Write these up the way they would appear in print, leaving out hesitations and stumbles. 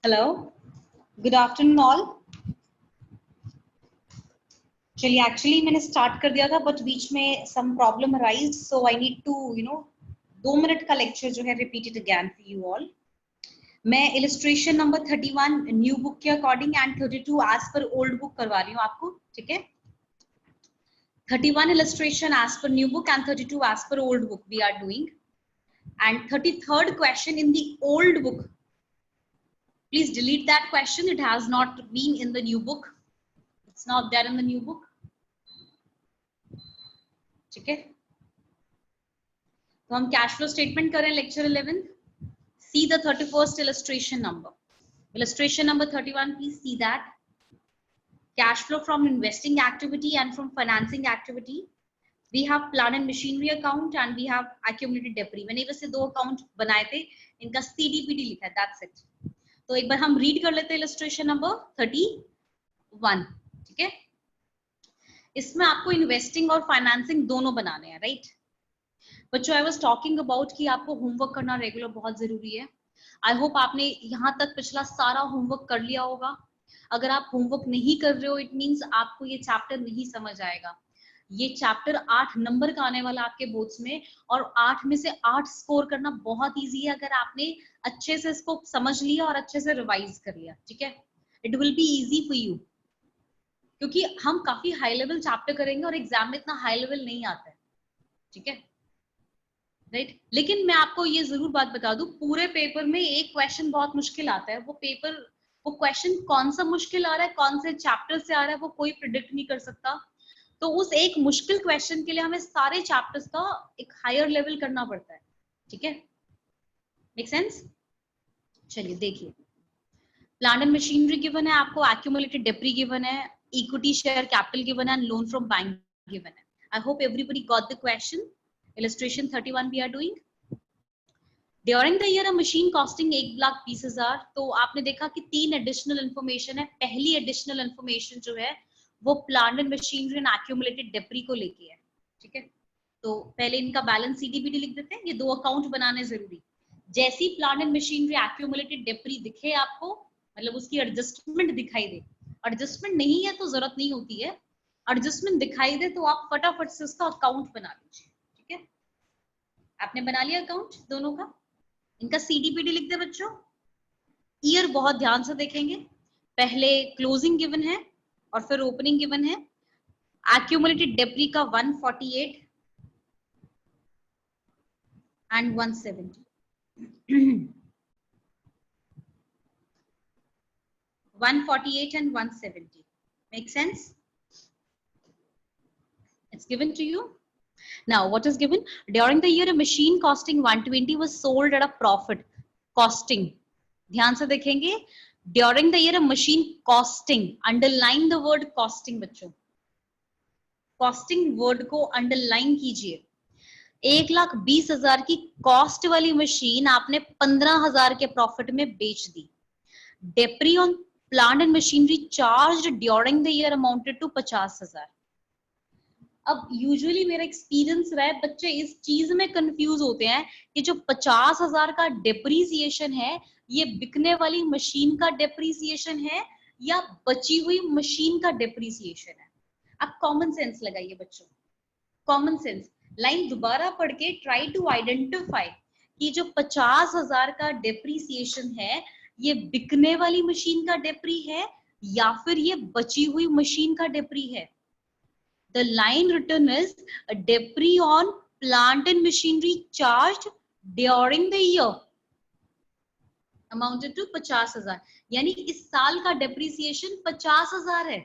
Hello, good afternoon all. चलिए, actually मैंने start कर दिया था बट बीच में some problem arise, so I need to 2 minute का लेक्चर जो है repeat it again for you all. मैं इलस्ट्रेशन नंबर 31 न्यू बुक के according and 32 as per old book करवा रही हूँ आपको, ठीक है। 31 illustration as per new book and 32 as per old book we are doing, and 33rd question in the old book. Please delete that question, it has not been in the new book, it's not there in the new book, ठीक है। तो हम cash flow statement करें lecture 11। See the 31st illustration number, illustration number 31, please see that. Cash flow from investing activity and from financing activity. We have plant and machinery account and we have accumulated debris. मैंने वैसे दो account बनाए थे, इनका CDPD लिखा है, that's it. तो एक बार हम रीड कर लेते हैं illustration number 31, ठीक है। इसमें आपको इन्वेस्टिंग और फाइनेंसिंग दोनों बनाने हैं, राइट। बच्चों, आई वाज टॉकिंग अबाउट कि आपको होमवर्क करना रेगुलर बहुत जरूरी है। आई होप आपने यहाँ तक पिछला सारा होमवर्क कर लिया होगा। अगर आप होमवर्क नहीं कर रहे हो, इट मींस आपको ये चैप्टर नहीं समझ आएगा। ये चैप्टर 8 नंबर का आने वाला आपके बोर्ड्स में, और 8 में से 8 स्कोर करना बहुत ईजी है अगर आपने अच्छे से इसको समझ लिया और अच्छे से रिवाइज कर लिया, ठीक है। It will be easy for you, क्योंकि हम काफी हाई लेवल चैप्टर करेंगे और एग्जाम में इतना हाई लेवल नहीं आता है, ठीक है, राइट। लेकिन मैं आपको ये जरूर बात बता दूं, पूरे पेपर में एक क्वेश्चन बहुत मुश्किल आता है। वो क्वेश्चन कौन सा मुश्किल आ रहा है, कौन से चैप्टर से आ रहा है, वो कोई प्रिडिक्ट नहीं कर सकता। तो उस एक मुश्किल क्वेश्चन के लिए हमें सारे चैप्टर्स का एक हायर लेवल करना पड़ता है, ठीक है। Make sense? चलिए देखिए, प्लांट एंड मशीनरी गिवन है आपको, एक्यूमुलेटेड डेप्री गिवन है, इक्विटी शेयर कैपिटल गिवन है, and loan from bank given है। I hope everybody got the question. illustration 31 we are doing. During the year a machine costing 1,20,000, तो आपने देखा कि 3 additional information है। पहली एडिशनल इंफॉर्मेशन जो है वो plant and machinery and accumulated depre को लेके है, ठीक है। तो पहले इनका बैलेंस CDPD लिख देते हैं, ये दो अकाउंट बनाने जरूरी। जैसी प्लांट एंड मशीनरी एक्यूमुलेटेड डेप्री दिखे आपको, मतलब उसकी एडजस्टमेंट दिखाई दे, एडजस्टमेंट नहीं है तो जरूरत नहीं होती है, एडजस्टमेंट दिखाई दे तो आप फटाफट से उसका अकाउंट बना लीजिए, ठीक है। आपने बना लिया अकाउंट दोनों का, इनका CDPD लिख दे बच्चों। ईयर बहुत ध्यान से देखेंगे, पहले क्लोजिंग गिवन है और फिर ओपनिंग गिवन है। एक्यूमुलेटेड डेप्री का 148 and 170 148 and 170. Make sense? It's given to you. Now, what is given? During the year, a machine costing 120 was sold at a profit. Costing. ध्यान से देखेंगे, during the year, a machine costing. Underline the word costing, बच्चों। Costing word को underline कीजिए। 1,20,000 की cost वाली machine आपने 15,000 के प्रॉफिट में बेच दी। Depre on plant and machinery charge during the year amounted to 50,000। अब यूजुअली मेरा एक्सपीरियंस रहा है, बच्चे इस चीज में कंफ्यूज होते हैं कि जो 50,000 का डेप्रीसिएशन है, ये बिकने वाली मशीन का डेप्रीसिएशन है या बची हुई मशीन का डेप्रीसिएशन है। आप कॉमन सेंस लगाइए बच्चों, कॉमन सेंस। लाइन दोबारा पढ़ के ट्राई टू आइडेंटिफाई कि जो 50,000 का डेप्रीसिएशन है, ये बिकने वाली मशीन का डेप्री है या फिर ये बची हुई मशीन का डेप्री है। The line written is a debris on plant and machinery charged during the year amounted to 50,000। यानी इस साल का डेप्रीसिएशन 50,000 है।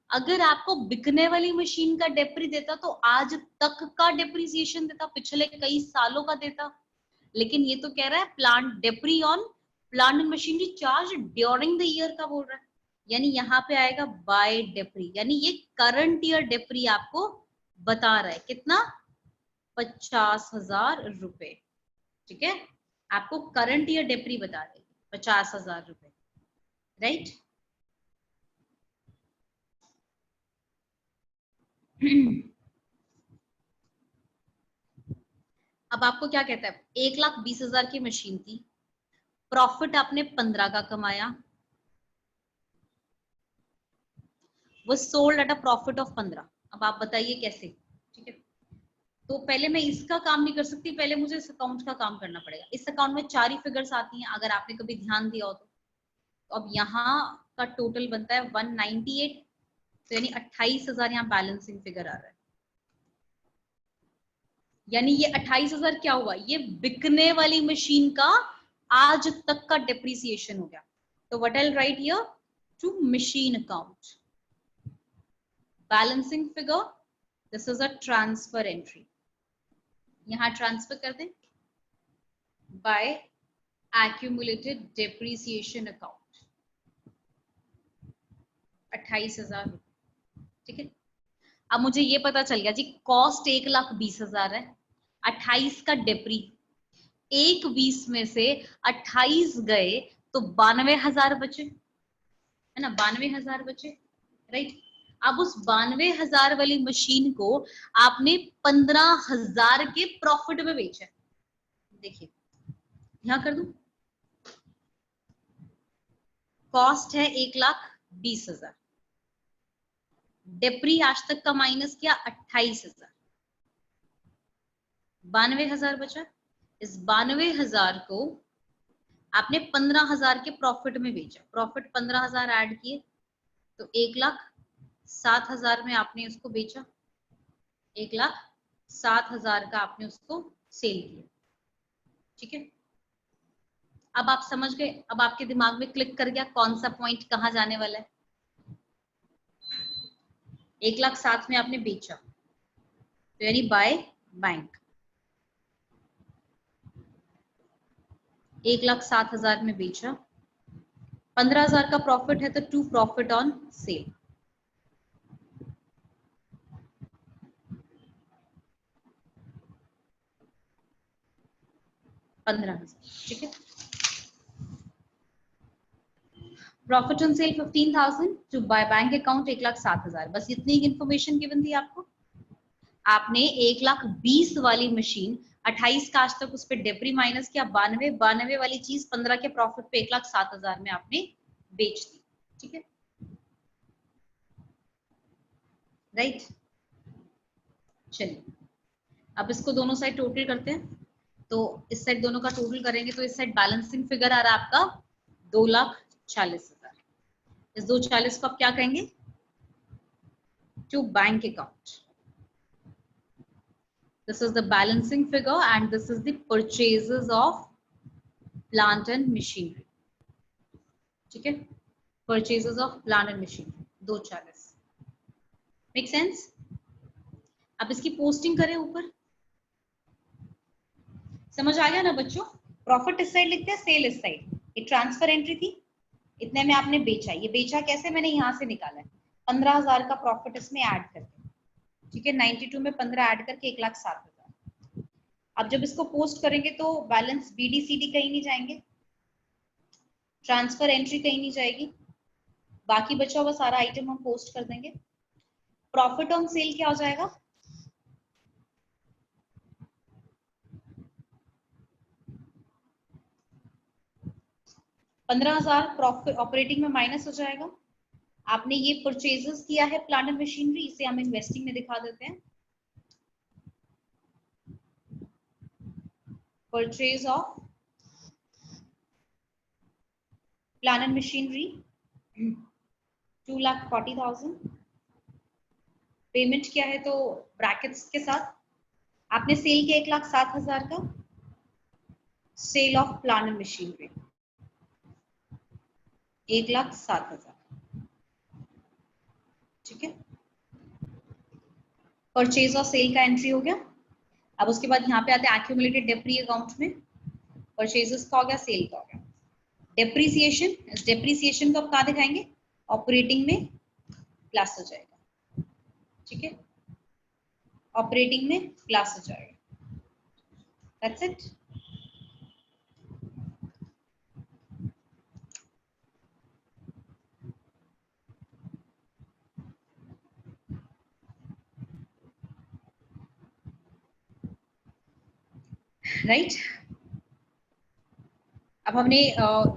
अगर आपको बिकने वाली मशीन का डेप्री देता तो आज तक का डेप्रीसिएशन देता, पिछले कई सालों का देता। लेकिन ये तो कह रहा है plant depre on plant and machinery charge during the year का बोल रहा है, यानी यहाँ पे आएगा बाय डेप्री, यानी ये करंट ईयर डेप्री आपको बता रहा है कितना, 50,000 रुपए, ठीक है। आपको करंट ईयर डेप्री बता देगी 50,000 रुपए, राइट। अब आपको क्या कहता है, 1,20,000 की मशीन थी, प्रॉफिट आपने 15 का कमाया, वो sold at a profit of 15। अब आप बताइए कैसे? ठीक है, तो पहले मैं इसका काम नहीं कर सकती, पहले मुझे इस अकाउंट का काम करना पड़ेगा। इस अकाउंट में 4 ही फिगर्स आती हैं, अगर आपने कभी ध्यान दिया हो तो अब यहाँ का टोटल बनता है 198, तो यानी 28,000 यहाँ बैलेंसिंग फिगर आ रहा है। यानी ये 28,000 क्या हुआ? ये बिकने वाली मशीन का आज तक का डिप्रिसिएशन हो गया। तो what I write here? To machine account balancing figure, this is a transfer entry. यहां ट्रांसफर कर दें बाय accumulated depreciation account 28,000। ठीक है, अब मुझे ये पता चल गया जी, कॉस्ट 1,20,000 है, 28 का डेप्री, 1,20 में से 28 गए तो 92,000 बचे, है ना, 92,000 बचे, राइट। अब उस 92,000 वाली मशीन को आपने 15,000 के प्रॉफिट में बेचा। देखिए यहां कर दूं, कॉस्ट है 1,20,000, डेप्री आज तक का माइनस किया 28,000, 92,000 बचा। इस 92,000 को आपने 15,000 के प्रॉफिट में बेचा, प्रॉफिट 15,000 ऐड किए तो 1,07,000 में आपने उसको बेचा, 1,07,000 का आपने उसको सेल किया। ठीक है, अब आप समझ गए, अब आपके दिमाग में क्लिक कर गया कौन सा पॉइंट कहां जाने वाला है। 1,07,000 में आपने बेचा, तो यानी बाय बैंक 1,07,000 में बेचा, 15,000 का प्रॉफिट है तो टू प्रॉफिट ऑन सेल। ठीक है, profit on sale 15,000 to by bank account 1,07,000। बस इतनी इन्फॉर्मेशन गिवन थी आपको। आपने 1,20,000 वाली मशीन 28 का आज तक उस पर डेप्री माइनस किया, 92 वाली चीज 15 के प्रॉफिट पे 1,07,000 में आपने बेच दी। ठीक है, राइट। चलिए अब इसको दोनों साइड टोटल करते हैं, तो इस साइड दोनों का टोटल करेंगे तो इस साइड बैलेंसिंग फिगर आ रहा है आपका 2,40,000। इस 2,40 को आप क्या कहेंगे? To bank account. This is the balancing figure and this is the purchases of plant and machinery. ठीक है, purchases of plant and machinery 2,40। Make sense? अब इसकी पोस्टिंग करें ऊपर, समझ आ गया ना बच्चों? प्रॉफिट इस साइड लिखते हैं, सेल इस साइड। ये ट्रांसफर एंट्री थी, इतने में आपने बेचा। ये बेचा कैसे? मैंने यहां से निकाला है, 15,000 का प्रॉफिट इसमें ऐड करके। ठीक है, 92 में 15 ऐड करके 1,07,000। अब जब इसको पोस्ट करेंगे तो बैलेंस BDCD कहीं नहीं जाएंगे, ट्रांसफर एंट्री कहीं नहीं जाएगी, बाकी बचा हुआ सारा आइटम हम पोस्ट कर देंगे। प्रॉफिट ऑन सेल क्या हो जाएगा? $15,000 प्रॉफिट ऑपरेटिंग में माइनस हो जाएगा। आपने ये परचेजेस किया है प्लांट एंड मशीनरी, इसे हम इन्वेस्टिंग में दिखा देते हैं। Purchase of plant and machinery 2,40,000। Payment क्या है? तो ब्रैकेट्स के साथ आपने सेल किया 1,07,000 का, sale of plant and machinery 1,07,000। ठीक है, परचेज और सेल का एंट्री हो गया। अब उसके बाद यहाँ पे आते हैं एक्यूमुलेटेड डेप्री अकाउंट में, परचेजेस का हो गया, सेल का हो गया। डेप्रीसिएशन, डेप्रीसिएशन को आप कहाँ दिखाएंगे? ऑपरेटिंग में प्लस हो जाएगा। ठीक है, ऑपरेटिंग में प्लस हो जाएगा। That's it. राइट, अब हमने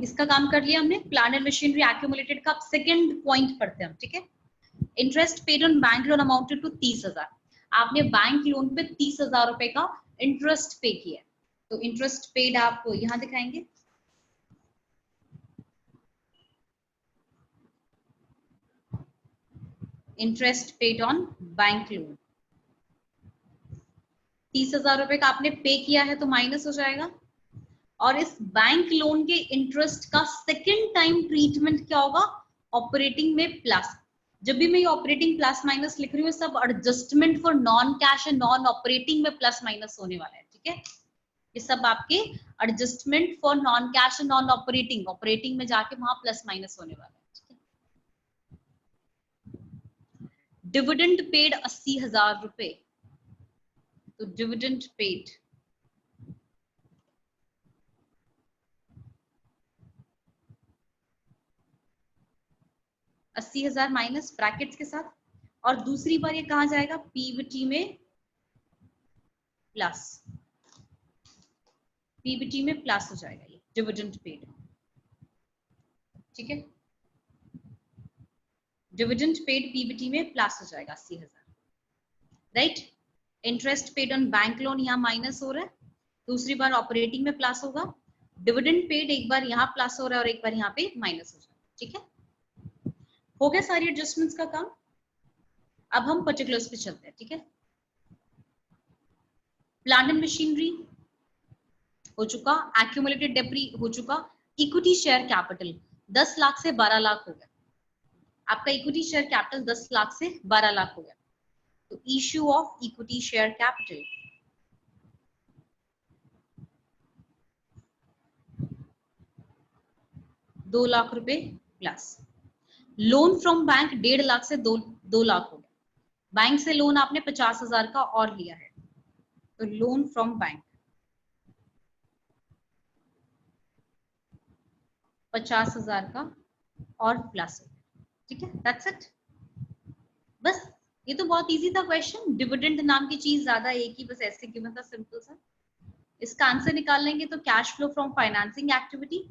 इसका काम कर लिया, हमने प्लांट एंड मशीनरी एक्यूमुलेटेड का सेकंड पॉइंट पढ़ते हैं हम, ठीक है। Interest paid on bank loan amounted to 30,000। आपने बैंक लोन पे 30,000 रुपए का इंटरेस्ट पे किया, तो इंटरेस्ट पेड आप यहां दिखाएंगे। Interest paid on bank loan 30,000 रुपए का आपने पे किया है, तो माइनस हो जाएगा। और इस बैंक लोन के इंटरेस्ट का सेकंड टाइम ट्रीटमेंट क्या होगा, ऑपरेटिंग में प्लस। जब भी मैं ऑपरेटिंग प्लस माइनस लिख रही हूँ, सब adjustment for non cash and non operating में प्लस माइनस होने वाला है, ठीक है। ये सब आपके adjustment for non cash and non operating, operating में जाके वहां प्लस माइनस होने वाला है, ठीक है। डिविडेंड पेड 80,000 रुपए, तो डिविडेंड पेड 80,000 माइनस ब्रैकेट्स के साथ। और दूसरी बार ये कहा जाएगा, पीबीटी में प्लस, पीबीटी में प्लस हो जाएगा ये डिविडेंड पेड, ठीक है। डिविडेंड पेड पीबीटी में प्लस हो जाएगा 80,000, right. Interest paid on bank loan यहाँ माइनस हो रहा है, दूसरी बार ऑपरेटिंग में प्लस होगा। डिविडेंड पेड एक बार यहाँ प्लस हो रहा है और एक बार यहाँ पे माइनस हो जाएगा, ठीक है। हो गया सारी एडजस्टमेंट्स का काम। अब हम पर्टिकुलर्स पे चलते हैं, ठीक है। प्लांट एंड मशीनरी हो चुका, एक्यूमुलेटेड डेप्री हो चुका, इक्विटी शेयर कैपिटल 10 लाख से 12 लाख हो गया। आपका इक्विटी शेयर कैपिटल 10 लाख से 12 लाख हो गया, तो issue of equity share capital 2 lakh रुपए plus. Loan from bank 1.5 lakh से 2 लाख हो गया। बैंक से लोन आपने 50,000 का और लिया है, तो लोन फ्रॉम बैंक 50,000 का और प्लस, ठीक है। दैट्स इट, बस। ये तो बहुत इजी था क्वेश्चन, डिविडेंड नाम की चीज ज्यादा एक ही बस ऐसे गिवन था, सिंपल सा। इसका आंसर निकाल लेंगे तो cash flow from financing activity,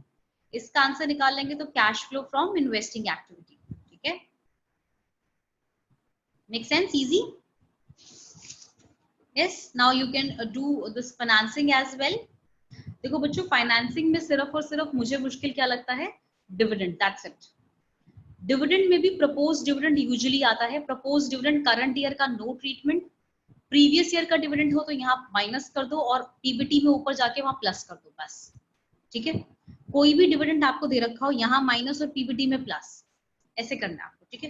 इसका आंसर निकाल लेंगे तो cash flow from investing activity, ठीक है। Make sense, easy. Yes, now you can do this financing as well. देखो बच्चों, फाइनेंसिंग में सिर्फ और सिर्फ मुझे मुश्किल क्या लगता है, डिविडेंड, दैट्स इट। डिविडेंड में भी प्रपोज डिविडेंड यूजुअली आता है। प्रपोज डिविडेंड करंट ईयर का नो ट्रीटमेंट, प्रीवियस ईयर का डिविडेंड हो तो यहाँ माइनस कर दो और पीबीटी में ऊपर जाके वहां प्लस कर दो, बस, ठीक है। कोई भी डिविडेंड आपको दे रखा हो, यहाँ माइनस और पीबीटी में प्लस, ऐसे करना है आपको, ठीक है।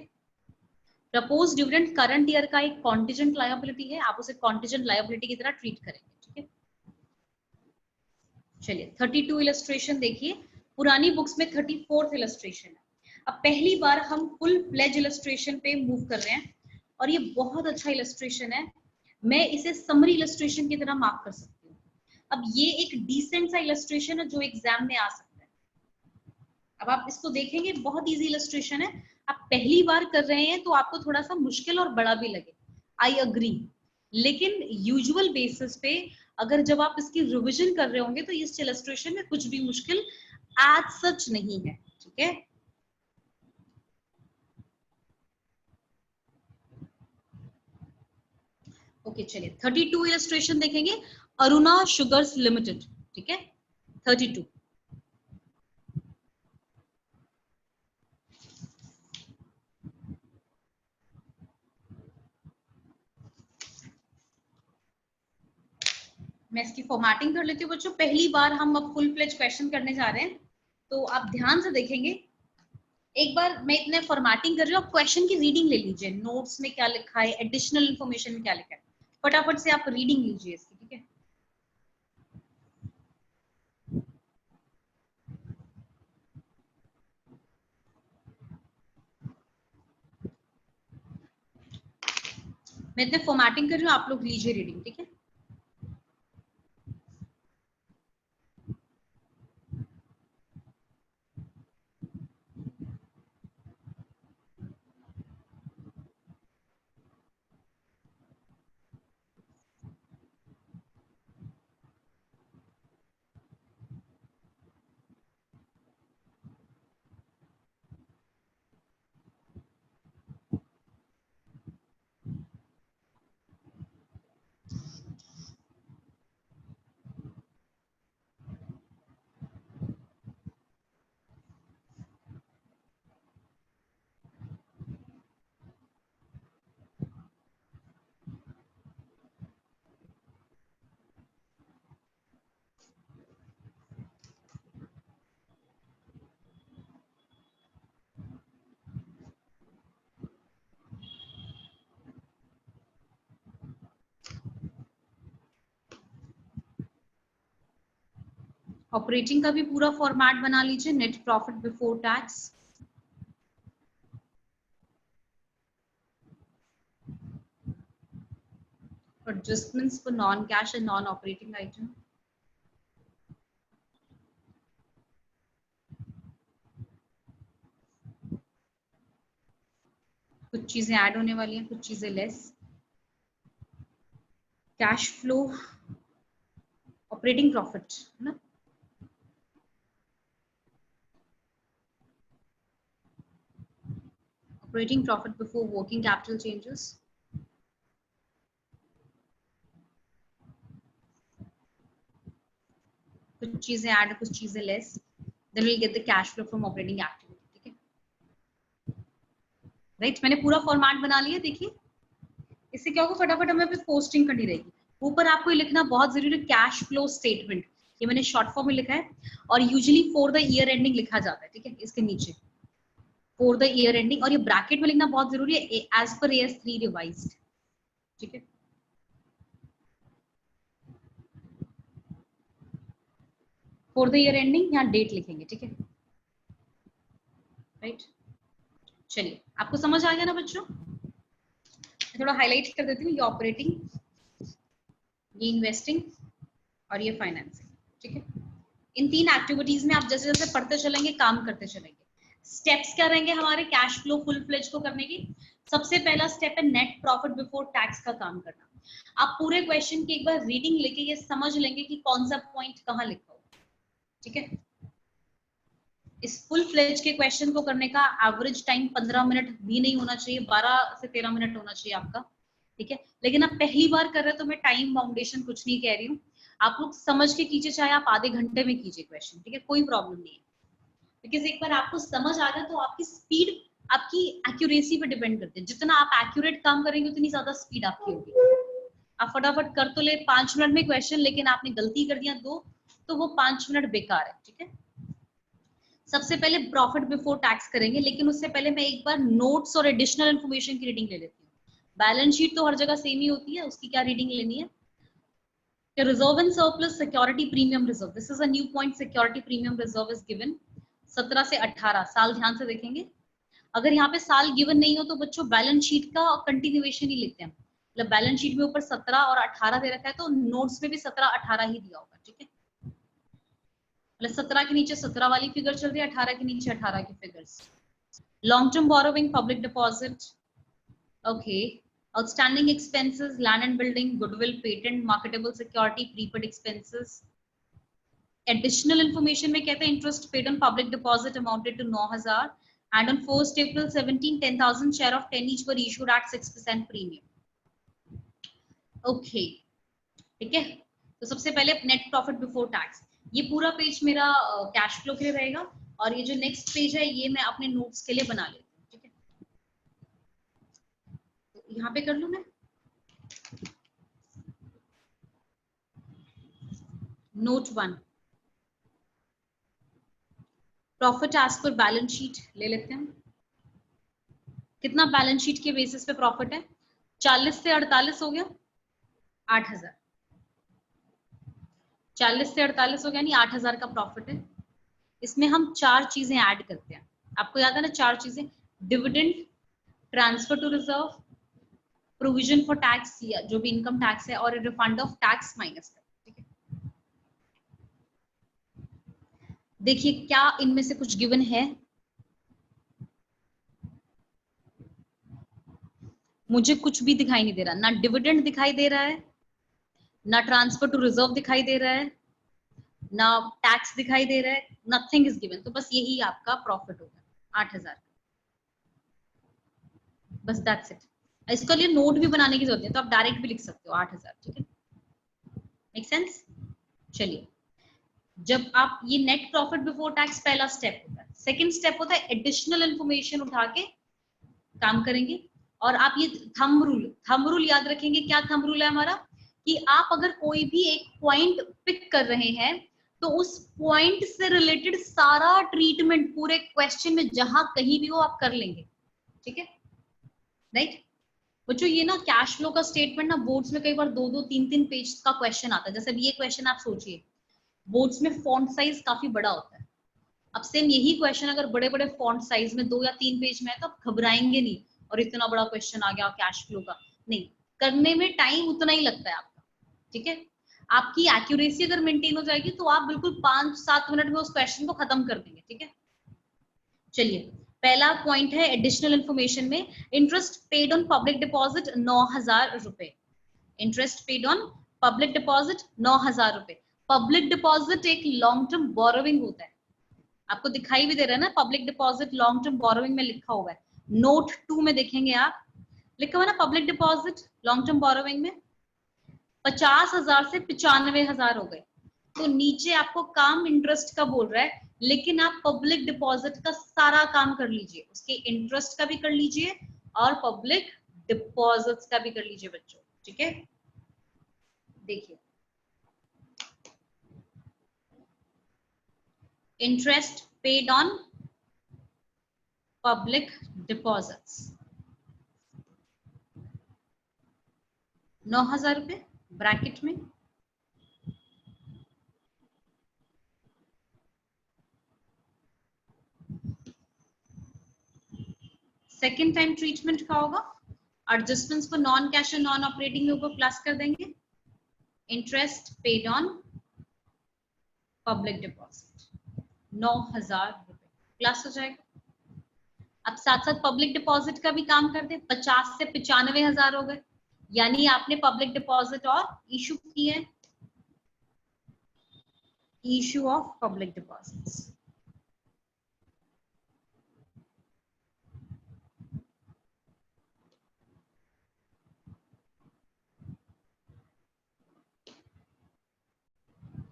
प्रपोज डिविडेंड करंट ईयर का एक कॉन्टिजेंट लायबिलिटी है, आप उसे कॉन्टिजेंट लायबिलिटी की तरह ट्रीट करेंगे, ठीक है। चलिए 32 इलस्ट्रेशन देखिए, पुरानी बुक्स में 34th इलस्ट्रेशन है। अब पहली बार हम फुल प्लेज इलस्ट्रेशन पे मूव कर रहे हैं, और ये बहुत अच्छा इलस्ट्रेशन है। मैं इसे समरी इलस्ट्रेशन की तरह मार्क कर सकती हूँ। अब ये एक डिसेंट सा इलस्ट्रेशन है जो एग्जाम में आ सकता है। अब आप इसको देखेंगे, बहुत इजी इलस्ट्रेशन है। आप पहली बार कर रहे हैं तो आपको थोड़ा सा मुश्किल और बड़ा भी लगे, आई अग्री। लेकिन यूजुअल बेसिस पे अगर जब आप इसकी रिवीजन कर रहे होंगे तो इस इलस्ट्रेशन में कुछ भी मुश्किल एज सच नहीं है, ठीक है। ओके चलिए 32 इलस्ट्रेशन देखेंगे। अरुणा शुगर्स लिमिटेड, ठीक है। 32 मैं इसकी फॉर्मेटिंग कर लेती हूँ बच्चों। पहली बार हम अब फुल फ्लेज क्वेश्चन करने जा रहे हैं, तो आप ध्यान से देखेंगे। एक बार मैं इतने फॉर्मेटिंग कर रही हूँ, आप क्वेश्चन की रीडिंग ले लीजिए, नोट्स में क्या लिखा है, एडिशनल इन्फॉर्मेशन में क्या लिखा है, फटाफट से आप रीडिंग लीजिए इसकी, ठीक है। मैं इतने फॉर्मेटिंग कर रही हूँ, आप लोग लीजिए रीडिंग, ठीक है। ऑपरेटिंग का भी पूरा फॉर्मेट बना लीजिए, net profit before tax, adjustments for non-cash and non-operating item. कुछ चीजें ऐड होने वाली हैं, कुछ चीजें less. Cash flow, operating profit है ना, operating profit before working capital changes. कुछ चीजें ऐड, कुछ चीजें less. Then will get the cash flow from operating activity. ठीक है, राइट. मैंने पूरा फॉर्मेट बना लिया. देखिए इससे क्या होगा, फटाफट हमें पोस्टिंग करनी रहेगी. ऊपर आपको लिखना बहुत जरूरी है, कैश फ्लो स्टेटमेंट. ये मैंने शॉर्ट फॉर्म में लिखा है और usually for the year ending लिखा जाता है. ठीक है, इसके नीचे फॉर द ईयर एंडिंग, और ये ब्रैकेट में लिखना बहुत जरूरी है, एज पर AS3 रिवाइज्ड. ठीक है, फॉर द ईयर एंडिंग यहाँ डेट लिखेंगे. ठीक है, राइट. चलिए, आपको समझ आ गया ना बच्चों? थोड़ा हाईलाइट कर देती हूँ. ये ऑपरेटिंग, ये इन्वेस्टिंग और ये फाइनेंसिंग. ठीक है, इन तीन एक्टिविटीज में आप जैसे जैसे पढ़ते चलेंगे, काम करते चलेंगे. स्टेप्स क्या रहेंगे हमारे कैश फ्लो फुल फ्लेज को करने की? सबसे पहला स्टेप है नेट प्रॉफिट बिफोर टैक्स का काम करना. आप पूरे क्वेश्चन की एक बार रीडिंग लेके ये समझ लेंगे कि कौन सा पॉइंट कहाँ लिखा हो. ठीक है, इस फुल फ्लेज के क्वेश्चन को करने का एवरेज टाइम 15 मिनट भी नहीं होना चाहिए, 12 से 13 मिनट होना चाहिए आपका. ठीक है, लेकिन आप पहली बार कर रहे हो तो मैं टाइम बाउंडेशन कुछ नहीं कह रही हूँ. आप लोग समझ के कीजिए, चाहे आप आधे घंटे में कीजिए क्वेश्चन. ठीक है, कोई प्रॉब्लम नहीं है. बिकॉज एक बार आपको समझ आ गया तो आपकी स्पीड आपकी एक्यूरेसी पे डिपेंड करती है. जितना आप एक्यूरेट काम करेंगे उतनी ज्यादा स्पीड आपकी होगी. आप फटाफट कर तो ले 5 मिनट में क्वेश्चन, लेकिन आपने गलती कर दिया 2, तो वो 5 मिनट बेकार है. ठीक है, सबसे पहले प्रॉफिट बिफोर टैक्स करेंगे, लेकिन उससे पहले मैं एक बार नोट्स और एडिशनल इन्फॉर्मेशन की रीडिंग ले लेती हूँ. बैलेंस शीट तो हर जगह सेम ही होती है, उसकी क्या रीडिंग लेनी है? Reserve and surplus security premium reserve. This is a new point. Security premium reserve is given 17 से 18 साल. ध्यान से देखेंगे, अगर यहाँ पे साल गिवन नहीं हो तो बच्चों बैलेंस शीट का कंटिन्यूएशन ही लिखते हैं. मतलब बैलेंस शीट में ऊपर 17 और 18 दे रखा है, तो नोट्स में भी 17-18 ही दिया होगा. ठीक है, मतलब 17 के नीचे 17 वाली फिगर चल रही है, 18 के नीचे 18 की figures. Long term borrowing, public deposit, okay. Outstanding expenses, land and building, goodwill, patent, marketable security, prepaid expenses. Additional information में कहते हैं interest paid on public deposit amounted to 9,000 and on 1st April 17 10,000 share of 10 each were issued at 6% premium. Okay, ठीक है. तो सबसे पहले net profit before tax. ये पूरा पेज मेरा कैश फ्लो के लिए रहेगा, और ये जो नेक्स्ट पेज है ये मैं अपने नोट्स के लिए बना लेती हूँ. ठीक है, तो यहाँ पे कर लूँ मैं. Note 1, profit as per balance sheet ले लेते हैं. कितना बैलेंस शीट के बेसिस पे प्रॉफिट है? 40 से 48 हो गया 8,000. 40 से 48 हो गया, यानी 8,000 का प्रॉफिट है. इसमें हम 4 चीजें ऐड करते हैं. आपको याद है ना 4 चीजें? Dividend, transfer to reserve, provision for tax या जो भी इनकम टैक्स है, और रिफंड ऑफ टैक्स माइनस. ठीक है, देखिए क्या इनमें से कुछ गिवन है? मुझे कुछ भी दिखाई नहीं दे रहा. ना डिविडेंड दिखाई दे रहा है, ना ट्रांसफर टू रिजर्व दिखाई दे रहा है, ना टैक्स दिखाई दे रहा है. Nothing is given. तो बस यही आपका प्रॉफिट होगा 8,000. बस दैट्स इट. इसके लिए नोट भी बनाने की जरूरत है, तो आप डायरेक्ट भी लिख सकते हो 8,000. ठीक है, मेक सेंस? चलिए, जब आप ये नेट प्रॉफिट बिफोर टैक्स पहला स्टेप होता है. सेकंड स्टेप होता है एडिशनल इन्फॉर्मेशन उठा के काम करेंगे. और आप ये थंब रूल याद रखेंगे. क्या थंब रूल है हमारा? कि आप अगर कोई भी एक पॉइंट पिक कर रहे हैं तो उस पॉइंट से रिलेटेड सारा ट्रीटमेंट पूरे क्वेश्चन में जहां कहीं भी हो आप कर लेंगे. ठीक है, राइट बच्चों? ये ना कैश फ्लो का स्टेटमेंट ना बोर्ड्स में कई बार 2-2, 3-3 पेज का क्वेश्चन आता है. जैसे ये क्वेश्चन आप सोचिए, बोर्ड्स में फॉन्ट साइज काफी बड़ा होता है। अब सेम यही क्वेश्चन अगर बड़े बड़े फॉन्ट साइज में 2 या 3 पेज में है तो आप घबराएंगे नहीं और इतना बड़ा क्वेश्चन आ गया कैश फ्लो का, नहीं, करने में टाइम उतना ही लगता है आपका, ठीक है। आपकी एक्यूरेसी अगर मेंटेन हो जाएगी तो आप बिल्कुल 5-7 मिनट में उस क्वेश्चन को खत्म कर देंगे, ठीक है। चलिए, पहला पॉइंट है एडिशनल इंफॉर्मेशन में, interest paid on public deposit 9,000 रुपए। Interest paid on public deposit 9,000 रुपए। पब्लिक डिपॉजिट एक लॉन्ग टर्म बोरोविंग होता है, आपको दिखाई भी दे रहा है ना, public deposit long term borrowing में लिखा हुआ है। नोट 2 में देखेंगे आप, लिखा हुआ ना public deposit long term borrowing में 50,000 से 95,000 हो गए। तो नीचे आपको काम इंटरेस्ट का बोल रहा है, लेकिन आप पब्लिक डिपॉजिट का सारा काम कर लीजिए, उसके इंटरेस्ट का भी कर लीजिए और पब्लिक डिपॉजिट्स का भी कर लीजिए बच्चों, ठीक है। देखिए, interest paid on public deposits 9,000 रुपए ब्रैकेट में, सेकेंड टाइम ट्रीटमेंट का होगा, एडजस्टमेंट्स को नॉन कैश और नॉन ऑपरेटिंग के ऊपर प्लस कर देंगे, interest paid on public deposit 9,000 रुपए प्लस हो जाएगा। अब साथ साथ पब्लिक डिपॉजिट का भी काम कर दे, 50 से 95,000 हो गए, यानी आपने पब्लिक डिपॉजिट और इशू की है, इशू ऑफ पब्लिक डिपॉजिट्स।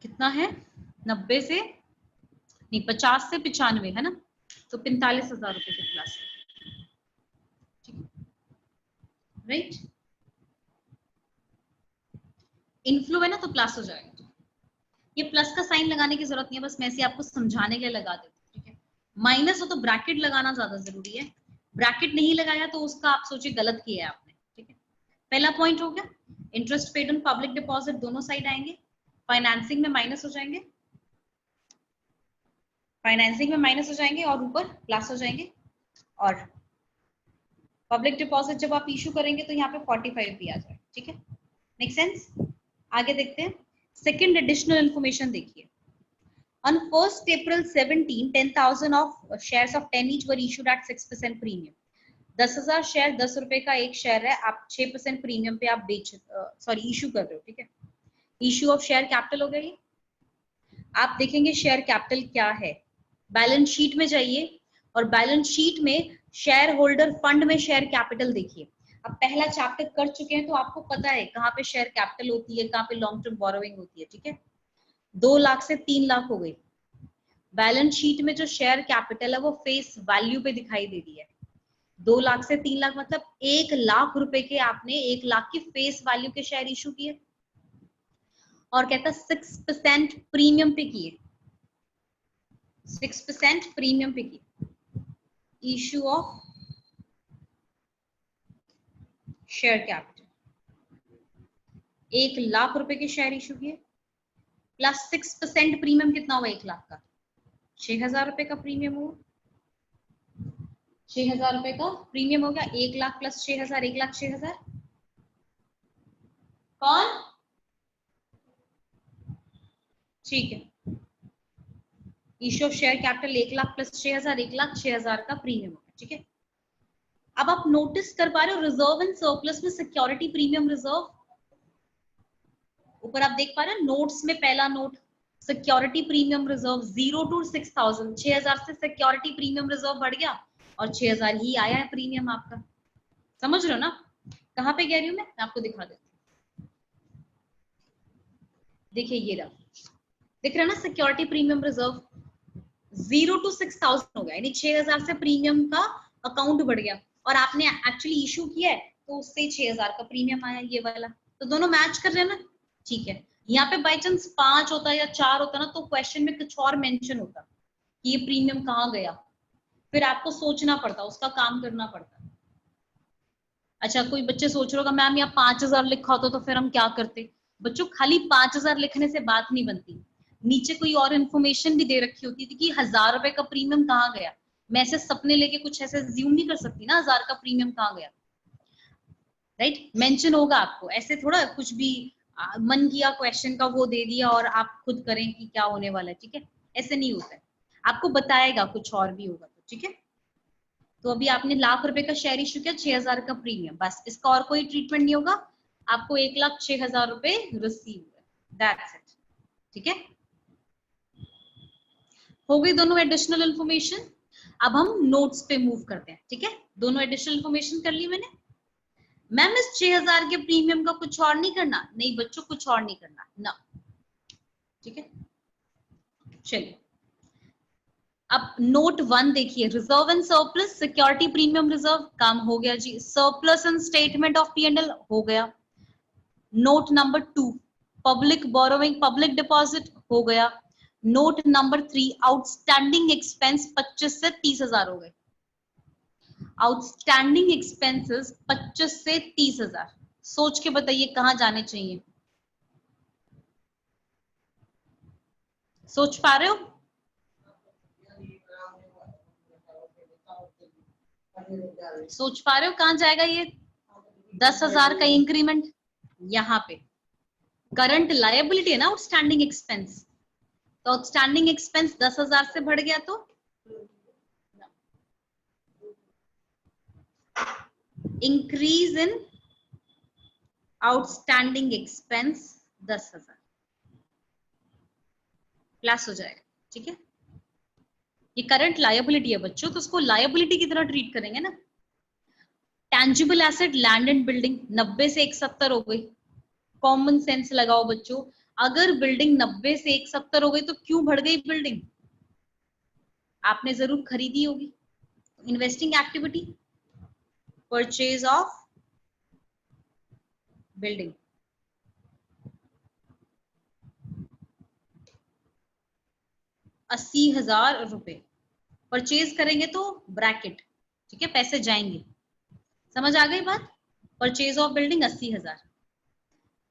कितना है, 90 से नहीं 50 से 95 है ना, तो 45,000 रुपए के प्लस, राइट। इनफ्लो है ना तो प्लस हो जाएगा, ये प्लस का साइन लगाने की जरूरत नहीं है, बस मैं इसे आपको समझाने के लिए लगा देती हूँ, ठीक है। माइनस हो तो ब्रैकेट लगाना ज्यादा जरूरी है, ब्रैकेट नहीं लगाया तो उसका आप सोचिए गलत किया है आपने, ठीक है। पहला पॉइंट हो गया, interest paid on public deposit दोनों साइड आएंगे, फाइनेंसिंग में माइनस हो जाएंगे, फाइनेंसिंग में माइनस हो जाएंगे और ऊपर प्लस हो जाएंगे, और पब्लिक डिपॉजिट जब आप इशू करेंगे तो यहाँ पे 45 भी आ जाए, ठीक है, मेक सेंस। आगे देखते हैं, सेकंड एडिशनल इंफॉर्मेशन देखिए, on 1st April 17 10,000 of shares of 10 each were issued at 6% premium। 10,000 share 10 रुपए का एक शेयर है, आप 6% प्रीमियम पे आप बेच सॉरी इशू कर रहे हो, ठीक है। इशू ऑफ शेयर कैपिटल हो गई, आप देखेंगे शेयर कैपिटल क्या है, बैलेंस शीट में जाइए और बैलेंस शीट में शेयर होल्डर फंड में शेयर कैपिटल देखिए। अब पहला चैप्टर कर चुके हैं तो आपको पता है कहाँ पे शेयर कैपिटल होती है, कहाँ पे लॉन्ग टर्म बोरोइंग होती है, ठीक है। 2 लाख से 3 लाख हो गई, बैलेंस शीट में जो शेयर कैपिटल है वो फेस वैल्यू पे दिखाई दे रही है, 2 लाख से 3 लाख मतलब 1 लाख रुपए के आपने 1 लाख की फेस वैल्यू के शेयर इशू किए, और कहता 6% प्रीमियम पे किए, 6% प्रीमियम पे किए, issue of share capital 1 lakh रुपए के शेयर इशू किए, प्लस 6% प्रीमियम कितना हुआ 1 लाख का, 6,000 रुपए का प्रीमियम हुआ, 6,000 रुपए का प्रीमियम हो गया, 1 लाख प्लस 6,000 1 लाख 6,000, कौन, ठीक है। Issue of share capital 1 lakh plus 6,000 1 lakh 6,000 का प्रीमियम हो गया, ठीक है। अब आप नोटिस कर पा रहे हो रिजर्व एंड सरप्लस में सिक्योरिटी प्रीमियम रिजर्व, ऊपर आप देख पा रहे हैं नोट्स में पहला note security premium reserve 0 to 6,000, 6,000 से सिक्योरिटी प्रीमियम रिजर्व बढ़ गया और 6,000 ही आया है प्रीमियम आपका, समझ रहे हो ना, कहां पे कह रही हूं मैं आपको दिखा देती हूँ। देखिए ये रहा, दिख रहा है ना सिक्योरिटी प्रीमियम रिजर्व 0 to 6,000 हो गया, यानी 6,000 से प्रीमियम का अकाउंट बढ़ गया और आपने एक्चुअली इशू किया है तो उससे 6,000 का प्रीमियम आया ये वाला, तो दोनों मैच कर रहे हैं ना, ठीक है। यहाँ पे बाई चांस 5 होता या 4 होता ना तो क्वेश्चन में कुछ और मेंशन होता कि ये प्रीमियम कहाँ गया, फिर आपको सोचना पड़ता, उसका काम करना पड़ता। अच्छा कोई बच्चे सोच रहे होगा मैम यहाँ 5,000 लिखा होता तो फिर हम क्या करते, बच्चों खाली 5,000 लिखने से बात नहीं बनती, नीचे कोई और इन्फॉर्मेशन भी दे रखी होती थी कि 1000 रुपए का प्रीमियम कहाँ गया, मैं ऐसे सपने लेके कुछ ऐसे ज्यूम नहीं कर सकती ना 1000 का प्रीमियम कहाँ गया, राइट? मेंशन होगा आपको, ऐसे थोड़ा कुछ भी मन किया क्वेश्चन का वो दे दिया और आप खुद करें कि क्या होने वाला है, ठीक है? ऐसे नहीं होता है, आपको बताएगा कुछ और भी होगा तो, ठीक है? तो अभी आपने लाख रुपए का शेयर इशू किया, 6000 का प्रीमियम, बस इसका और कोई ट्रीटमेंट नहीं होगा, आपको 1,06,000 रुपए रिसीव हुए, दैट्स इट, ठीक है? हो गई दोनों एडिशनल इन्फॉर्मेशन। अब हम नोट्स पे मूव करते हैं, ठीक है? दोनों एडिशनल इन्फॉर्मेशन कर ली मैंने। मैम इस 6000 के प्रीमियम का कुछ और नहीं करना? नहीं बच्चों, कुछ और नहीं करना ना, ठीक है? चलिए अब नोट 1 देखिए, reserve and surplus, security premium reserve काम हो गया जी, surplus and statement of P&L हो गया। Note number 2, public borrowing, public deposit हो गया। नोट नंबर 3, आउटस्टैंडिंग एक्सपेंस 25 से 30,000 हो गए। आउटस्टैंडिंग एक्सपेंसेस 25 से 30,000, सोच के बताइए कहां जाने चाहिए? सोच पा रहे हो? सोच पा रहे हो कहां जाएगा ये 10,000 का इंक्रीमेंट? यहाँ पे करंट लायबिलिटी है ना आउटस्टैंडिंग एक्सपेंस, तो आउटस्टैंडिंग एक्सपेंस 10,000 से बढ़ गया तो increase in outstanding expense 10,000 plus हो जाएगा, ठीक है? ये करंट लायबिलिटी है बच्चों, तो उसको लायबिलिटी की तरह ट्रीट करेंगे ना। Tangible asset, land and building 90 से 170 हो गई। कॉमन सेंस लगाओ बच्चों, अगर बिल्डिंग 90 से 170 हो गई तो क्यों बढ़ गई बिल्डिंग? आपने जरूर खरीदी होगी। Investing activity, purchase of building, ₹80,000 purchase करेंगे तो ब्रैकेट, ठीक है, पैसे जाएंगे, समझ आ गई बात? Purchase of building 80,000।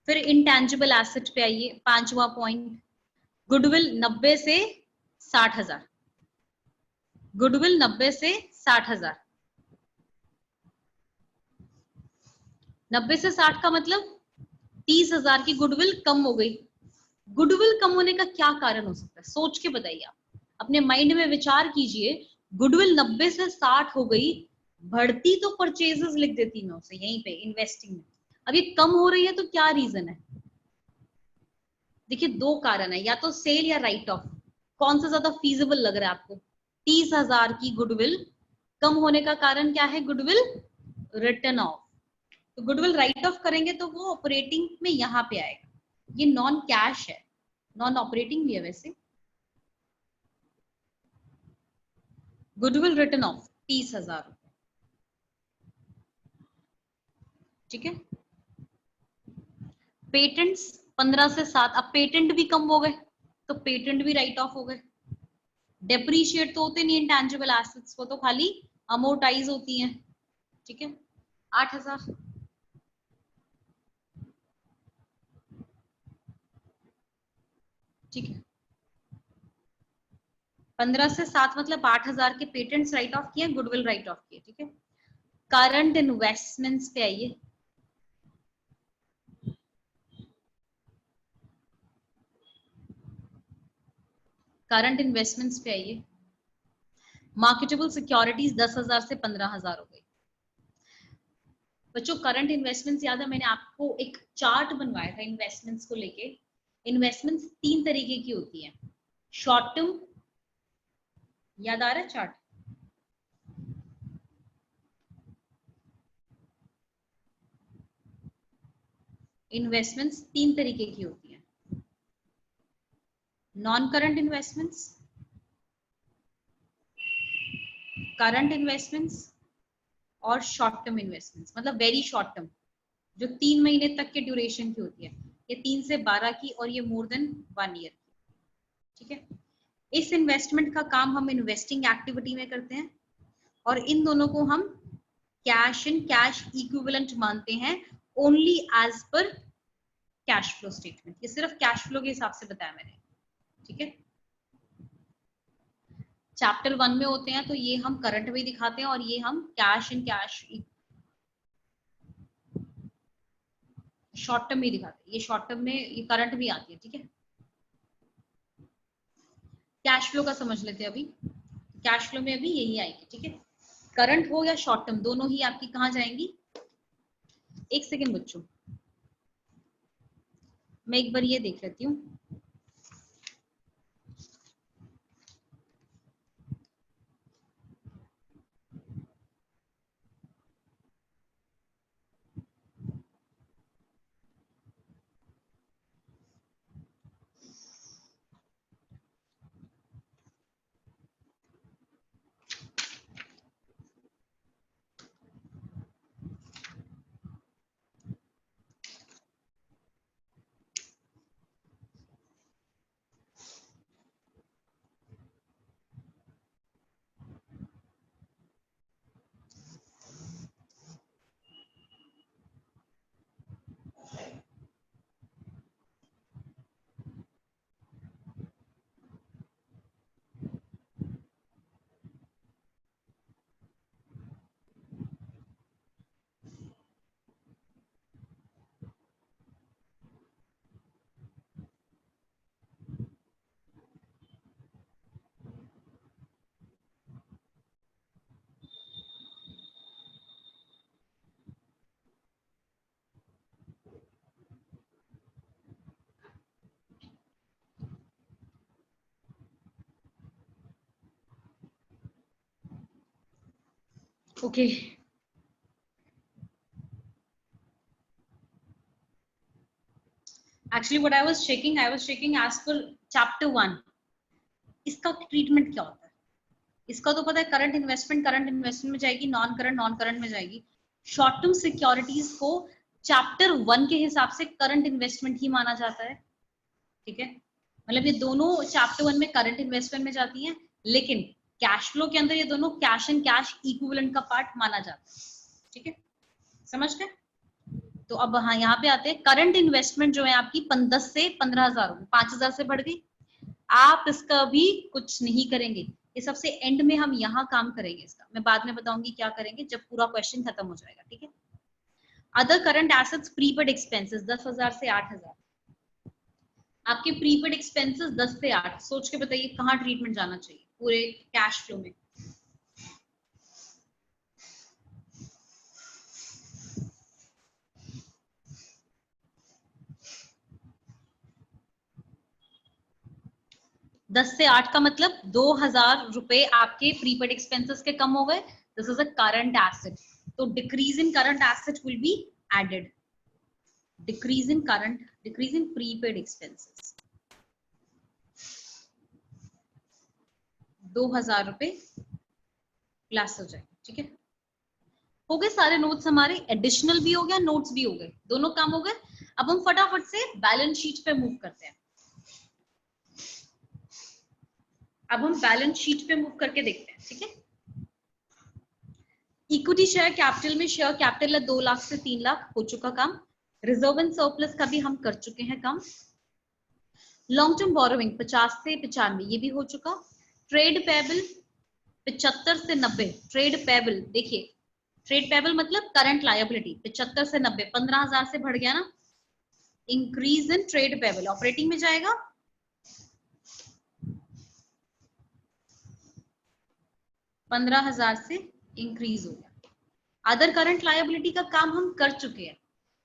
फिर इंटेंजिबल एसेट पे आइए, 5वां पॉइंट, गुडविल 90 से 60,000, गुडविल 90 से 60,000। 90 से 60 का मतलब 30,000 की गुडविल कम हो गई। गुडविल कम होने का क्या कारण हो सकता है, सोच के बताइए आप, अपने माइंड में विचार कीजिए। गुडविल 90 से 60 हो गई, बढ़ती तो परचेजेस लिख देती मैं उसे यहीं पे इन्वेस्टिंग में, अब ये कम हो रही है तो क्या रीजन है? देखिए दो कारण है, या तो सेल या राइट ऑफ, कौन सा ज्यादा फीजिबल लग रहा है आपको? 30,000 की गुडविल कम होने का कारण क्या है? गुडविल रिटर्न ऑफ, तो गुडविल राइट ऑफ करेंगे तो वो ऑपरेटिंग में यहाँ पे आएगा, ये नॉन कैश है, नॉन ऑपरेटिंग भी है वैसे। गुडविल रिटर्न ऑफ 30,000, ठीक है? पेटेंट्स 15 से 7, अब पेटेंट भी कम हो गए तो पेटेंट भी राइट ऑफ हो गए। डेप्रीशिएट तो होते नहीं इंटेंजिबल एसेट्स, वो तो खाली अमोर्टाइज होती हैं, ठीक है? 8,000, ठीक है? 15 से 7 मतलब 8,000 के पेटेंट्स राइट ऑफ किए, गुडविल राइट ऑफ किए, ठीक है? करंट इन्वेस्टमेंट्स पे आइए, करंट इन्वेस्टमेंट्स पे आइए, मार्केटेबल सिक्योरिटीज 10,000 से 15,000 हो गई। बच्चों करंट इन्वेस्टमेंट्स याद है, मैंने आपको एक चार्ट बनवाया था इन्वेस्टमेंट्स को लेके। इन्वेस्टमेंट्स 3 तरीके की होती हैं, शॉर्ट टर्म, याद आ रहा है चार्ट? इन्वेस्टमेंट्स 3 तरीके की होती हैं, non current investments, current investments और शॉर्ट टर्म इन्वेस्टमेंट्स, मतलब वेरी शॉर्ट टर्म, जो 3 महीने तक के ड्यूरेशन की होती है, ये 3 से 12 की, और ये मोर देन 1 ईयर की, ठीक है? इस इन्वेस्टमेंट का काम हम इन्वेस्टिंग एक्टिविटी में करते हैं, और इन दोनों को हम कैश इन कैश इक्विवेलेंट मानते हैं, only as per cash flow statement. ये सिर्फ कैश फ्लो के हिसाब से बताया मैंने, ठीक है, चैप्टर 1 में होते हैं तो ये हम करंट में दिखाते हैं और ये हम cash and cash short term में दिखाते हैं। ये शॉर्ट टर्म में ये करंट भी आती है। ठीक है, कैश फ्लो का समझ लेते हैं अभी। कैश फ्लो में अभी यही आएगी। ठीक है, करंट हो या शॉर्ट टर्म दोनों ही आपकी कहाँ जाएंगी। एक सेकेंड बच्चों, मैं एक बार ये देख लेती हूँ। Okay, actually what I was checking as per chapter 1 इसका ट्रीटमेंट क्या होता है। इसका तो पता है, करंट इन्वेस्टमेंट में जाएगी, नॉन करंट में जाएगी। शॉर्ट टर्म सिक्योरिटीज को चैप्टर 1 के हिसाब से करंट इन्वेस्टमेंट ही माना जाता है। ठीक है, मतलब ये दोनों चैप्टर 1 में करंट इन्वेस्टमेंट में जाती हैं, लेकिन कैश फ्लो के अंदर ये दोनों कैश एंड कैश इक्विवेलेंट का पार्ट माना जाता है। ठीक है, समझ गए। तो अब हाँ, यहाँ पे आते हैं। करंट इन्वेस्टमेंट जो है आपकी 10 से 15,000 होगी, 5,000 से बढ़ गई। आप इसका भी कुछ नहीं करेंगे, ये सबसे एंड में हम यहाँ काम करेंगे। इसका मैं बाद में बताऊंगी क्या करेंगे जब पूरा क्वेश्चन खत्म हो जाएगा। ठीक है, other current assets prepaid expenses 10,000 से 8,000। आपके प्रीपेड एक्सपेंसेस 10 से 8, सोच के बताइए कहाँ ट्रीटमेंट जाना चाहिए पूरे कैश फ्लो में। दस से 8 का मतलब 2,000 रुपए आपके प्रीपेड एक्सपेंसेस के कम हो गए। This is a current asset, तो decrease in current asset will be added. Decrease in prepaid expenses 2,000 रुपए प्लस हो जाएगा। ठीक है, हो गए सारे नोट्स हमारे, एडिशनल भी हो गया, नोट्स भी हो गए, दोनों काम हो गए। अब हम फटाफट से बैलेंस शीट पे मूव करते हैं। अब हम बैलेंस शीट पे मूव करके देखते हैं। ठीक है, इक्विटी शेयर कैपिटल में शेयर कैपिटल है 2 लाख से 3 लाख, हो चुका काम। रिजर्व एंड सरप्लस का भी हम कर चुके हैं काम। लॉन्ग टर्म बोरोइंग 50 से 95, ये भी हो चुका। ट्रेड पेबल 75 से 90, ट्रेड पेबल देखिए, ट्रेड पेबल मतलब करंट लायबिलिटी 75 से 90, 15,000 से बढ़ गया ना। Increase in trade payable operating में जाएगा। पंद्रह हजार से इंक्रीज हो गया। अदर करंट लायबिलिटी का काम हम कर चुके हैं,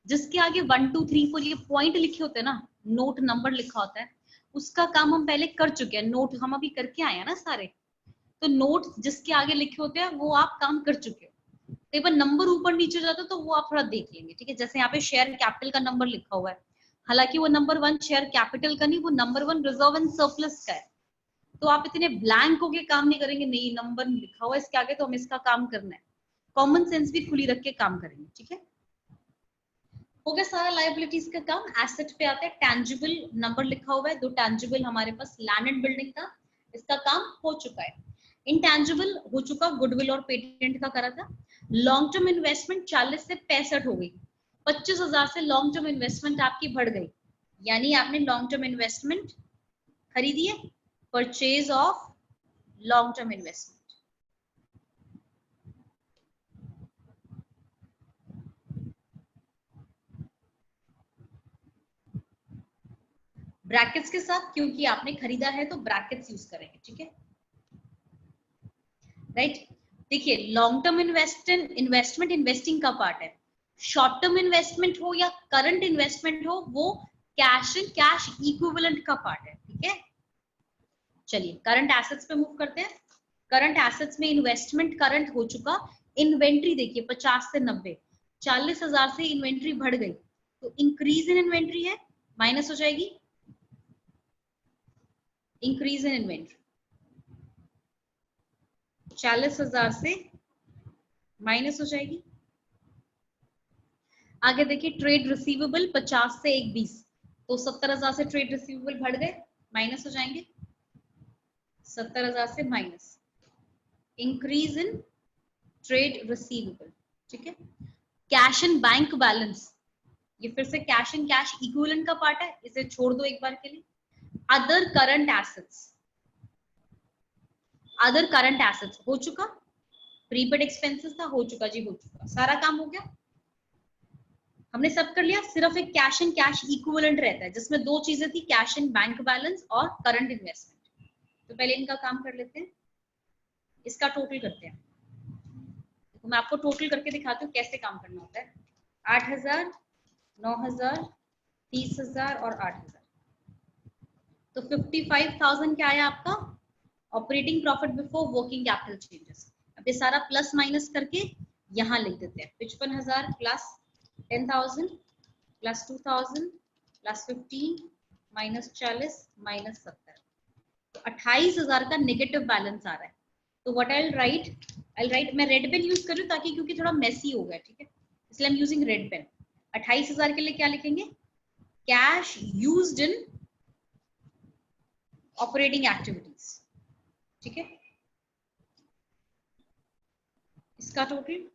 जिसके आगे 1 2 3 4 ये पॉइंट लिखे होते हैं ना, नोट नंबर लिखा होता है, उसका काम हम पहले कर चुके हैं। नोट हम अभी करके आए हैं ना सारे, तो नोट जिसके आगे लिखे होते हैं वो आप काम कर चुके हो। कई बार नंबर ऊपर नीचे जाता है तो वो आप थोड़ा देख लेंगे। ठीक है, जैसे यहाँ पे शेयर कैपिटल का नंबर लिखा हुआ है, हालांकि वो नंबर 1 शेयर कैपिटल का नहीं, वो नंबर 1 रिजर्व एंड सरप्लस का है। तो आप इतने ब्लैंक होके काम नहीं करेंगे, नहीं नंबर लिखा हुआ है इसके आगे तो हम इसका काम करना है। कॉमन सेंस भी खुली रख के काम करेंगे। ठीक है, हो गया सारा लायबिलिटीज का काम। एसेट पे आते हैं। टैंजिबल नंबर लिखा हुआ है, 2 टैंजिबल हमारे पास लैंड एंड बिल्डिंग का, इसका काम हो चुका है। इनटैंजिबल हो चुका, गुडविल और पेटेंट का करा था। लॉन्ग टर्म इन्वेस्टमेंट 40 से 65 हो गई, 25,000 से लॉन्ग टर्म इन्वेस्टमेंट आपकी बढ़ गई, यानी आपने लॉन्ग टर्म इन्वेस्टमेंट खरीदिए, purchase of long term investment. Brackets के साथ, क्योंकि आपने खरीदा है तो ब्रैकेट्स यूज करेंगे, ठीक है, राइट। देखिए लॉन्ग टर्म इन्वेस्टमेंट इन्वेस्टिंग का पार्ट है, शॉर्ट टर्म इन्वेस्टमेंट हो या करंट इन्वेस्टमेंट हो, वो कैश एंड कैश इक्विवेलेंट का पार्ट है, ठीक है। चलिए करंट एसेट्स पे मूव करते हैं। करंट एसेट्स में इन्वेस्टमेंट करंट हो चुका। इन्वेंट्री देखिए 50 से 90, 40,000 से इन्वेंट्री बढ़ गई, तो इंक्रीज इन इन्वेंट्री है, माइनस हो जाएगी इंक्रीज इन इन्वेंट्री, 40,000 से माइनस हो जाएगी। आगे देखिए ट्रेड रिसीवेबल 50 से 20, तो 70,000 से ट्रेड रिसीवेबल बढ़ गए, माइनस हो जाएंगे 70,000 से minus, increase in trade receivable, ठीक है। कैश एंड बैंक बैलेंस, ये फिर से कैश एंड कैश इक्विवेलेंट का पार्ट है, इसे छोड़ दो एक बार के लिए। Other current assets, other current assets हो चुका, प्रीपेड एक्सपेंसेस था, हो चुका जी, हो चुका, सारा काम हो गया, हमने सब कर लिया। सिर्फ एक कैश एंड कैश इक्विवेलेंट रहता है जिसमें दो चीजें थी, कैश एंड बैंक बैलेंस और करंट इन्वेस्टमेंट। तो पहले इनका काम कर लेते हैं, इसका टोटल करते हैं। तो मैं आपको टोटल करके दिखाती हूँ कैसे काम करना होता है। 8,000, 9,000, 30,000 और 8,000, तो 55,000 क्या आया आपका operating profit before working capital changes. अब ये सारा प्लस माइनस करके यहाँ लिख देते हैं, 55,000 plus 10,000 plus 2,000 plus 15 minus 40 minus 70, तो 28,000 का नेगेटिव बैलेंस आ रहा है। तो व्हाट आई राइट, मैं रेड पेन यूज कर रही हूँ ताकि, क्योंकि थोड़ा मेसी हो गया, ठीक है, इसलिए हम यूजिंग रेड पेन। 28,000 के लिए क्या लिखेंगे, कैश यूज्ड इन ऑपरेटिंग एक्टिविटीज, ठीक है। इसका टोटल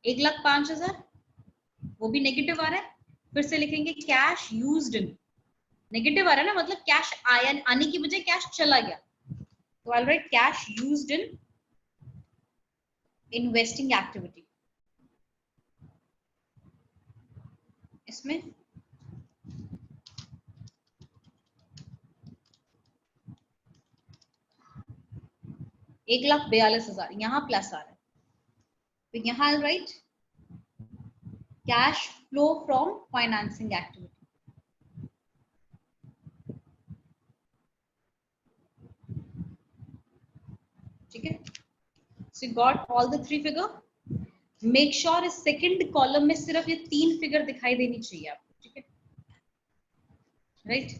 1,05,000, वो भी नेगेटिव आ रहा है, फिर से लिखेंगे कैश यूज्ड इन, नेगेटिव आ रहा है ना, मतलब कैश आया, आने की बजाय कैश चला गया, तो I write cash used in investing activity. इसमें एक 1,42,000 यहाँ प्लस आ रहा है, तो यहाँ right cash flow from financing activity, ठीक है। सो got all the 3 figure. Make sure इस सेकंड कॉलम में सिर्फ ये 3 फिगर दिखाई देनी चाहिए आपको, ठीक है, राइट,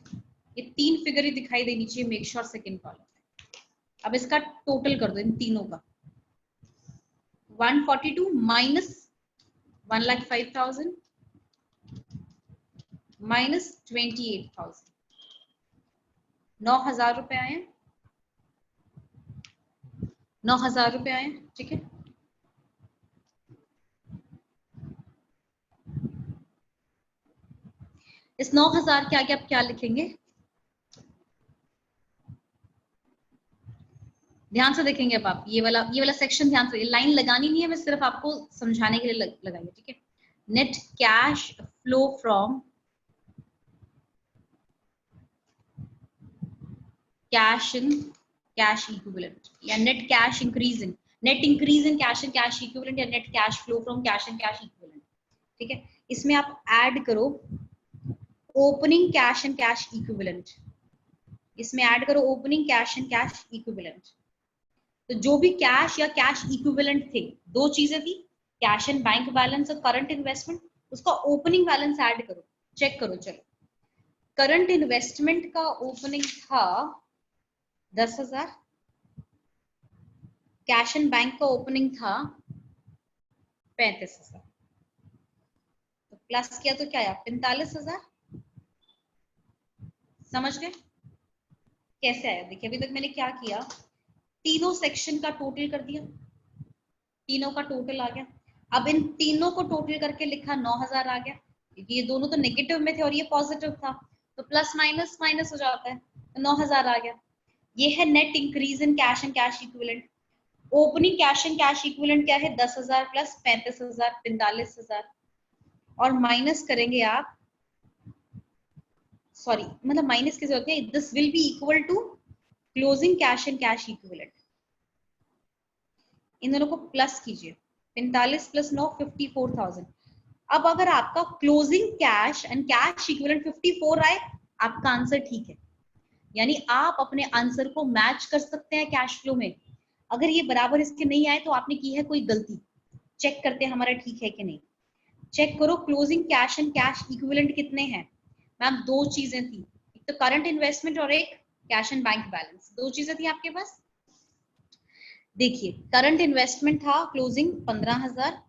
ये 3 फिगर ही दिखाई देनी चाहिए, मेक श्योर सेकंड कॉलम। अब इसका टोटल कर दो इन तीनों का, 142 माइनस 1,05,000 माइनस 28,000, 9,000 रुपए आए, 9,000 रुपए आए, ठीक है। इस 9,000 के आगे आप क्या लिखेंगे, ध्यान से देखेंगे। अब आप ये वाला सेक्शन ध्यान से, लाइन लगानी नहीं है, मैं सिर्फ आपको समझाने के लिए लगाई, ठीक है। Net cash flow from cash in cash equivalent, या net cash increase in, net increase in cash and cash equivalent, या net cash flow from cash and cash equivalent, ठीक है। इसमें आप ऐड करो opening cash and cash equivalent, इसमें add करो opening cash and cash equivalent. तो जो भी कैश या कैश इक्विवेलेंट थे, दो चीजें थी, कैश एंड बैंक बैलेंस और करंट इन्वेस्टमेंट, उसका ओपनिंग बैलेंस ऐड करो, चेक करो। चलो करंट इन्वेस्टमेंट का ओपनिंग था 10,000, कैश एंड बैंक का ओपनिंग था 35,000, तो प्लस किया तो क्या आया 45,000, समझ गए कैसे आया। देखिए अभी तक मैंने क्या किया, तीनों सेक्शन का टोटल कर दिया, तीनों का टोटल आ गया। अब इन तीनों को टोटल करके लिखा 9,000 आ गया, क्योंकि ये दोनों तो नेगेटिव में थे और ये पॉजिटिव था, तो प्लस माइनस माइनस हो जाता है, तो 9,000 आ गया। ये है net increase in cash and cash equivalent. Opening cash and cash equivalent क्या है? 10,000 प्लस 35,000, 45,000, और माइनस करेंगे आप, सॉरी मतलब माइनस कैसे होते हैं, this will be equal to closing cash and cash equivalent. इन दोनों को प्लस कीजिए, 45 प्लस 9 54,000। अब अगर आपका closing cash and cash equivalent 54 आए, आपका आंसर ठीक है, यानी आप अपने आंसर को मैच कर सकते हैं कैश फ्लो में। अगर ये बराबर इसके नहीं आए तो आपने की है कोई गलती। चेक करते हैं हमारा ठीक है कि नहीं। चेक करो closing cash and cash equivalent कितने हैं। मैम दो चीजें थी, एक तो करंट इन्वेस्टमेंट और एक कैश एंड बैंक बैलेंस, दो चीजें थी आपके पास। देखिए करंट इन्वेस्टमेंट था closing 15,000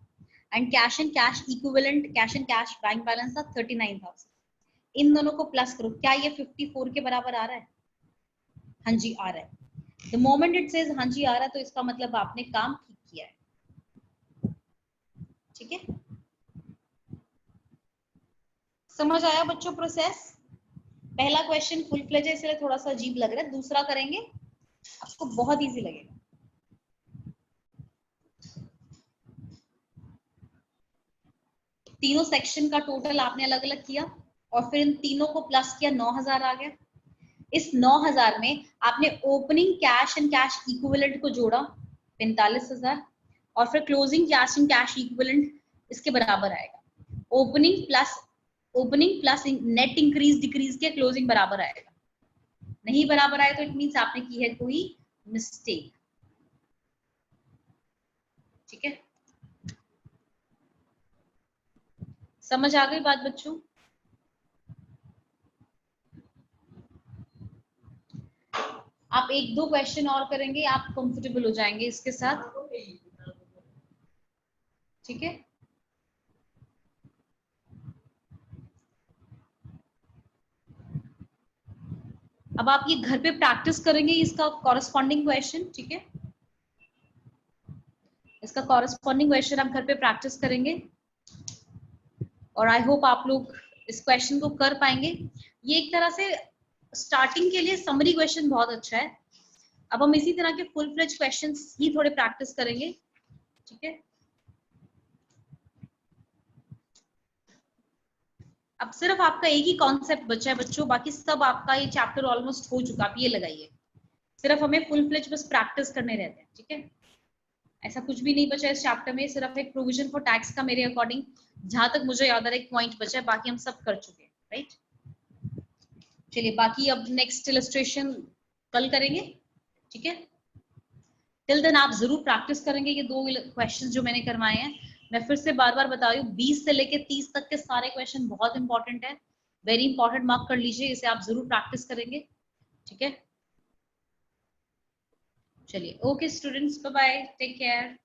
and cash and cash bank balance था 39,000। इन दोनों को प्लस करो, क्या ये 54 के बराबर आ रहा है? हाँ जी आ रहा है। द मोमेंट इट सेज हाँ जी आ रहा है, तो इसका मतलब आपने काम ठीक किया है। ठीक है, समझ आया बच्चों प्रोसेस? पहला क्वेश्चन फुल फ्लेज है इसलिए थोड़ा सा अजीब लग रहा है, दूसरा करेंगे आपको बहुत इजी लगेगा। तीनों सेक्शन का टोटल आपने अलग अलग किया और फिर इन तीनों को प्लस किया, 9,000 आ गया। इस 9,000 में आपने opening cash and cash equivalent को जोड़ा 45,000, और फिर closing cash and cash equivalent इसके बराबर आएगा। Opening plus net increase decrease के क्लोजिंग बराबर आएगा। नहीं बराबर आए तो इट मींस आपने की है कोई मिस्टेक। ठीक है, समझ आ गई बात बच्चों? आप एक दो क्वेश्चन और करेंगे, आप कंफर्टेबल हो जाएंगे इसके साथ। ठीक है, अब आप ये घर पे प्रैक्टिस करेंगे इसका कॉरेस्पॉन्डिंग क्वेश्चन। ठीक है, इसका कॉरेस्पॉन्डिंग क्वेश्चन आप घर पे प्रैक्टिस करेंगे और आई होप आप लोग इस क्वेश्चन को कर पाएंगे। ये एक तरह से स्टार्टिंग के लिए समरी क्वेश्चन बहुत अच्छा है। अब हम इसी तरह के फुल फ्लेज क्वेश्चंस ही थोड़े प्रैक्टिस करेंगे। ठीक है, अब सिर्फ आपका एक ही कॉन्सेप्ट बचा है बच्चों, बाकी सब आपका ये चैप्टर ऑलमोस्ट हो चुका। आप ये लगाइए, सिर्फ हमें फुल फ्लेज बस प्रैक्टिस करने रहते हैं। ठीक है, ऐसा कुछ भी नहीं बचा इस चैप्टर में, सिर्फ एक प्रोविजन फॉर टैक्स का मेरे अकॉर्डिंग जहां तक मुझे याद आ रहा है एक पॉइंट बचा है, बाकी हम सब कर चुके हैं। राइट, चलिए बाकी अब नेक्स्ट इलस्ट्रेशन कल करेंगे। ठीक है, टिल देन आप जरूर प्रैक्टिस करेंगे ये दो क्वेश्चन जो मैंने करवाए हैं। मैं फिर से बार बार बता रही हूँ 20 से लेके 30 तक के सारे क्वेश्चन बहुत इंपॉर्टेंट है, वेरी इंपॉर्टेंट, मार्क कर लीजिए, इसे आप जरूर प्रैक्टिस करेंगे। ठीक है, चलिए okay students, bye bye, take care.